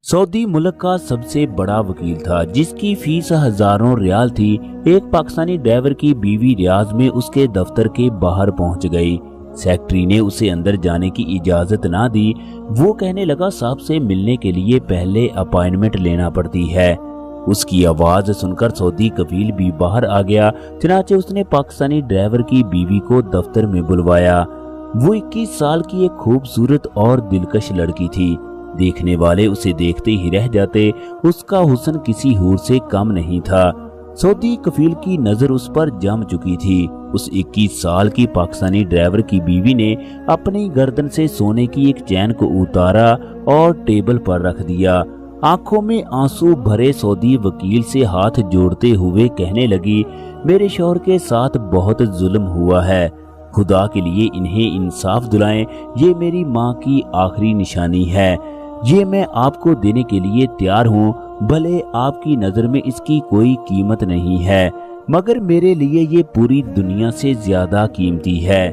Saudi मुल्क का सबसे बड़ा वकील था, जिसकी फीस हजारों रियाल थी। एक पाकिस्तानी ड्राइवर की बीवी रियाज में उसके दफ्तर के बाहर पहुंच गई। सेक्रेटरी ने उसे अंदर जाने की इजाजत ना दी। वो कहने लगा, साहब से मिलने के लिए पहले अपॉइंटमेंट लेना पड़ती है। उसकी आवाज सुनकर सऊदी कफील भी बाहर आ गया। चनाचे उसने पाकिस्तानी ड्राइवर की बीवी को दफ्तर में बुलवाया। वो 21 साल की एक खूबसूरत और दिलकश लड़की थी। देखने वाले उसे देखते ही रह जाते। उसका हुस्न किसी हूर से कम नहीं था। सऊदी कफील की नजर उस पर जम चुकी थी। उस 21 साल की पाकिस्तानी ड्राइवर की बीवी ने अपनी गर्दन से सोने की एक चैन को उतारा और टेबल पर रख दिया। आंखों में आंसू भरे सऊदी वकील से हाथ जोड़ते हुए कहने लगी, मेरे शौहर के साथ बहुत जुल्म हुआ है। खुदा के लिए इन्हें इंसाफ दिलाएं। ये मेरी माँ की आखिरी निशानी है। ये मैं आपको देने के लिए तैयार हूँ। भले आपकी नजर में इसकी कोई कीमत नहीं है, मगर मेरे लिए ये पूरी दुनिया से ज्यादा कीमती है।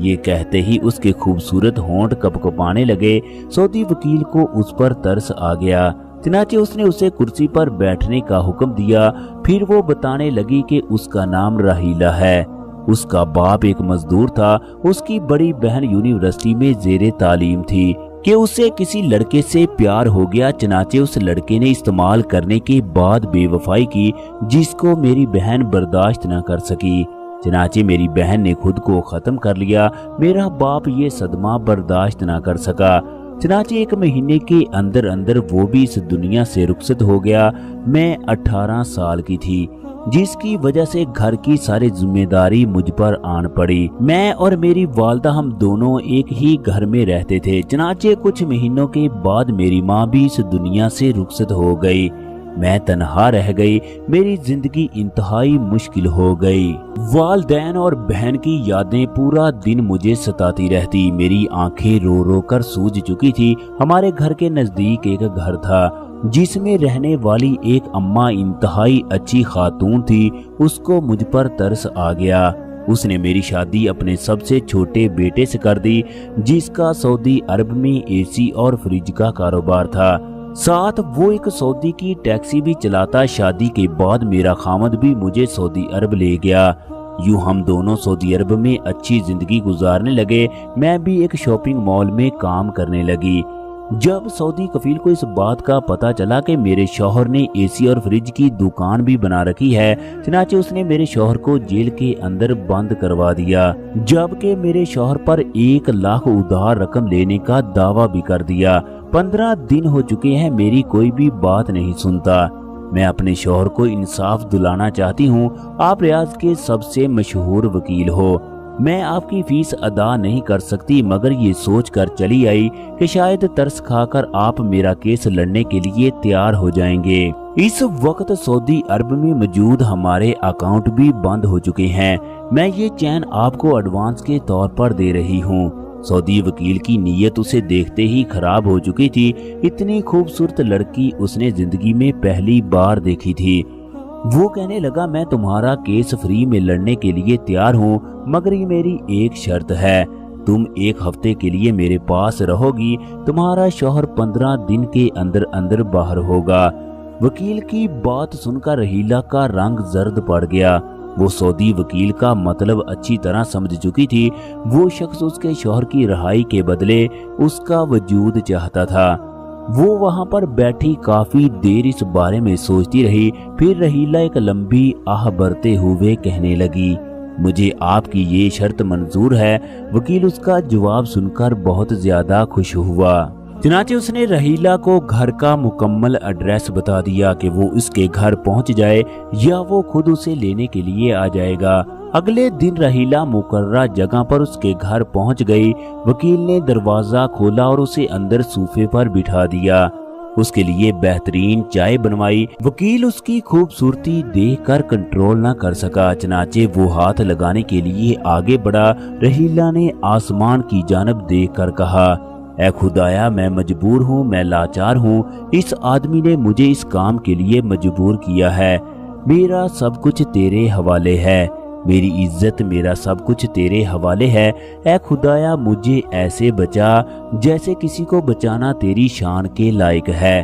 ये कहते ही उसके खूबसूरत होंठ कपकपाने लगे। सऊदी वकील को उस पर तरस आ गया। चनाचे उसने उसे कुर्सी पर बैठने का हुक्म दिया। फिर वो बताने लगी कि उसका नाम राहीला है। उसका बाप एक मजदूर था। उसकी बड़ी बहन यूनिवर्सिटी में जेरे तालीम थी कि उसे किसी लड़के से प्यार हो गया। चनाचे उस लड़के ने इस्तेमाल करने के बाद बेवफाई की, जिसको मेरी बहन बर्दाश्त न कर सकी। चनाचे मेरी बहन ने खुद को खत्म कर लिया। मेरा बाप ये सदमा बर्दाश्त न कर सका। चनाचे 1 महीने के अंदर अंदर वो भी इस दुनिया से रुखसत हो गया। मैं 18 साल की थी, जिसकी वजह से घर की सारी जिम्मेदारी मुझ पर आन पड़ी। मैं और मेरी वालदा हम दोनों एक ही घर में रहते थे। चनाचे कुछ महीनों के बाद मेरी माँ भी इस दुनिया से रुखसत हो गई। मैं तन्हा रह गई। मेरी जिंदगी इंतहाई मुश्किल हो गई। वालदैन और बहन की यादें पूरा दिन मुझे सताती रहती। मेरी आंखें रो रो कर सूज चुकी थी। हमारे घर के नजदीक एक घर था, जिसमें रहने वाली एक अम्मा इंतहाई अच्छी खातून थी। उसको मुझ पर तरस आ गया। उसने मेरी शादी अपने सबसे छोटे बेटे से कर दी, जिसका सऊदी अरब में एसी और फ्रिज का कारोबार था। साथ वो एक सऊदी की टैक्सी भी चलाता। शादी के बाद मेरा खामद भी मुझे सऊदी अरब ले गया। यूं हम दोनों सऊदी अरब में अच्छी जिंदगी गुजारने लगे। मैं भी एक शॉपिंग मॉल में काम करने लगी। जब सऊदी कफील को इस बात का पता चला कि मेरे शौहर ने एसी और फ्रिज की दुकान भी बना रखी है, चनाचे उसने मेरे शौहर को जेल के अंदर बंद करवा दिया, जबकि मेरे शौहर पर 1 लाख उधार रकम लेने का दावा भी कर दिया। 15 दिन हो चुके हैं, मेरी कोई भी बात नहीं सुनता। मैं अपने शौहर को इंसाफ दिलाना चाहती हूँ। आप रियाज के सबसे मशहूर वकील हो। मैं आपकी फीस अदा नहीं कर सकती, मगर ये सोच कर चली आई कि शायद तरस खाकर आप मेरा केस लड़ने के लिए तैयार हो जाएंगे। इस वक्त सऊदी अरब में मौजूद हमारे अकाउंट भी बंद हो चुके हैं। मैं ये चैन आपको एडवांस के तौर पर दे रही हूँ। सऊदी वकील की नीयत उसे देखते ही खराब हो चुकी थी। इतनी खूबसूरत लड़की उसने जिंदगी में पहली बार देखी थी। वो कहने लगा, मैं तुम्हारा केस फ्री में लड़ने के लिए तैयार हूँ, मगर ये मेरी एक शर्त है। तुम 1 हफ्ते के लिए मेरे पास रहोगी। तुम्हारा शौहर 15 दिन के अंदर अंदर बाहर होगा। वकील की बात सुनकर रहीला का रंग जर्द पड़ गया। वो सऊदी वकील का मतलब अच्छी तरह समझ चुकी थी। वो शख्स उसके शौहर की रिहाई के बदले उसका वजूद चाहता था। वो वहां पर बैठी काफी देर इस बारे में सोचती रही। फिर रहीला एक लंबी आह भरते हुए कहने लगी, मुझे आपकी ये शर्त मंजूर है। वकील उसका जवाब सुनकर बहुत ज्यादा खुश हुआ। चनाचे उसने रहीला को घर का मुकम्मल एड्रेस बता दिया कि वो इसके घर पहुंच जाए या वो खुद उसे लेने के लिए आ जाएगा। अगले दिन रहीला मुकर्रर जगह पर उसके घर पहुंच गई। वकील ने दरवाजा खोला और उसे अंदर सोफे पर बिठा दिया। उसके लिए बेहतरीन चाय बनवाई। वकील उसकी खूबसूरती देखकर कंट्रोल न कर सका। चनाचे वो हाथ लगाने के लिए आगे बढ़ा। रहीला ने आसमान की जानब देखकर कहा, ऐ खुदाया, मैं मजबूर हूँ, मैं लाचार हूँ। इस आदमी ने मुझे इस काम के लिए मजबूर किया है। मेरा सब कुछ तेरे हवाले है। मेरी इज्जत, मेरा सब कुछ तेरे हवाले है। ऐ खुदाया, मुझे ऐसे बचा जैसे किसी को बचाना तेरी शान के लायक है।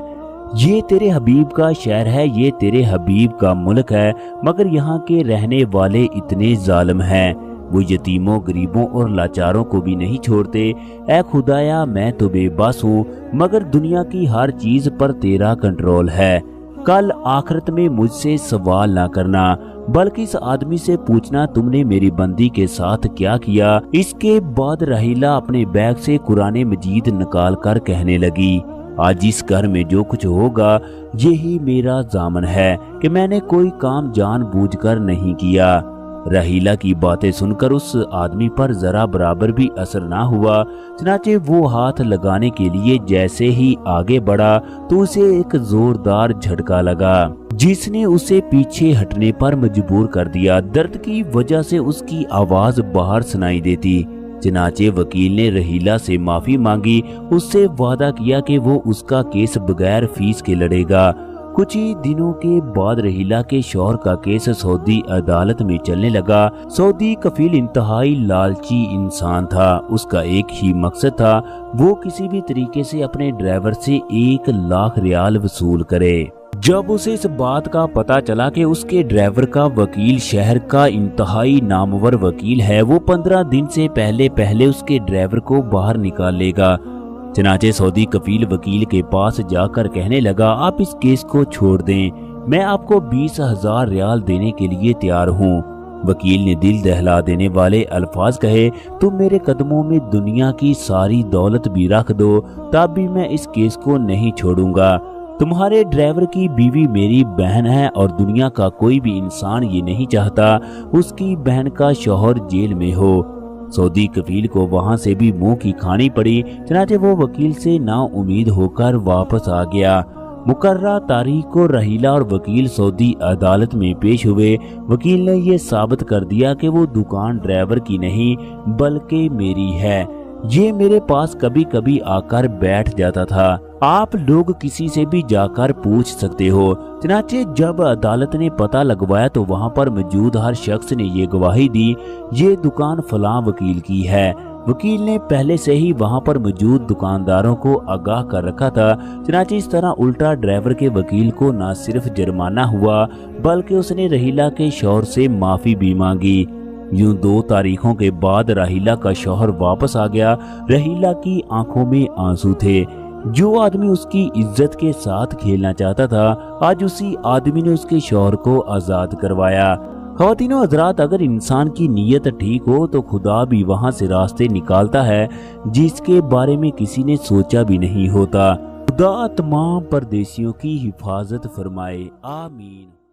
یہ تیرے حبیب کا شہر ہے، یہ تیرے حبیب کا ملک ہے، مگر یہاں کے رہنے والے اتنے ظالم ہیں، وہ یتیموں، غریبوں اور لاچاروں کو بھی نہیں چھوڑتے۔ اے خدایا میں تو بے بس ہوں، مگر دنیا کی ہر چیز پر تیرا کنٹرول ہے۔ کل آخرت میں مجھ سے سوال نہ کرنا، بلکہ اس آدمی سے پوچھنا تم نے میری بندی کے ساتھ کیا کیا۔ اس کے بعد رحیلہ اپنے بیگ سے قرآن مجید نکال کر کہنے لگی، آج اس گھر میں جو کچھ ہوگا یہی میرا ضامن ہے کہ میں نے کوئی کام جان بوجھ کر نہیں کیا۔ رحیلہ کی باتیں سن کر اس آدمی پر ذرا برابر بھی اثر نہ ہوا، چنانچہ وہ ہاتھ لگانے کے لیے جیسے ہی آگے بڑھا تو اسے ایک زوردار جھٹکا لگا جس نے اسے پیچھے ہٹنے پر مجبور کر دیا۔ درد کی وجہ سے اس کی آواز باہر سنائی دیتی۔ چنانچہ وکیل نے رحیلہ سے معافی مانگی، اس سے وعدہ کیا کہ وہ اس کا کیس بغیر فیس کے لڑے گا۔ کچھ ہی دنوں کے بعد رحیلہ کے شوہر کا کیس سعودی عدالت میں چلنے لگا۔ سعودی کفیل انتہائی لالچی انسان تھا، اس کا ایک ہی مقصد تھا، وہ کسی بھی طریقے سے اپنے ڈرائیور سے 1,00,000 ریال وصول کرے۔ جب اسے اس بات کا پتہ چلا کہ اس کے ڈرائیور کا وکیل شہر کا انتہائی نامور وکیل ہے، وہ 15 دن سے پہلے اس کے ڈرائیور کو باہر نکال لے گا۔ چنانچہ سعودی کفیل وکیل کے پاس جا کر کہنے لگا، آپ اس کیس کو چھوڑ دیں، میں آپ کو 20,000 ریال دینے کے لیے تیار ہوں۔ وکیل نے دل دہلا دینے والے الفاظ کہے، تم میرے قدموں میں دنیا کی ساری دولت بھی رکھ دو تب بھی میں اس کیس کو نہیں چھوڑوں گا۔ تمہارے ڈرائیور کی بیوی میری بہن ہے اور دنیا کا کوئی بھی انسان یہ نہیں چاہتا اس کی بہن کا شوہر جیل میں ہو۔ سعودی کفیل کو وہاں سے بھی منہ کی کھانی پڑی، چنانچہ وہ وکیل سے نا امید ہو کر واپس آ گیا۔ مقررہ تاریخ کو رحیلہ اور وکیل سعودی عدالت میں پیش ہوئے۔ وکیل نے یہ ثابت کر دیا کہ وہ دکان ڈرائیور کی نہیں بلکہ میری ہے، یہ میرے پاس کبھی کبھی آ کر بیٹھ جاتا تھا، آپ لوگ کسی سے بھی جا کر پوچھ سکتے ہو۔ چنانچہ جب عدالت نے پتہ لگوایا تو وہاں پر موجود ہر شخص نے یہ گواہی دی، یہ دکان فلاں وکیل کی ہے۔ وکیل نے پہلے سے ہی وہاں پر موجود دکانداروں کو آگاہ کر رکھا تھا، چنانچہ اس طرح الٹا ڈرائیور کے وکیل کو نہ صرف جرمانہ ہوا بلکہ اس نے رحیلہ کے شوہر سے معافی بھی مانگی۔ یوں 2 تاریخوں کے بعد رحیلہ کا شوہر واپس آ گیا۔ رحیلہ کی آنکھوں میں آنسو تھے۔ جو آدمی اس کی عزت کے ساتھ کھیلنا چاہتا تھا، آج اسی آدمی نے اس کے شوہر کو آزاد کروایا۔ خواتین و حضرات، اگر انسان کی نیت ٹھیک ہو تو خدا بھی وہاں سے راستے نکالتا ہے جس کے بارے میں کسی نے سوچا بھی نہیں ہوتا۔ خدا تمام پردیسیوں کی حفاظت فرمائے، آمین۔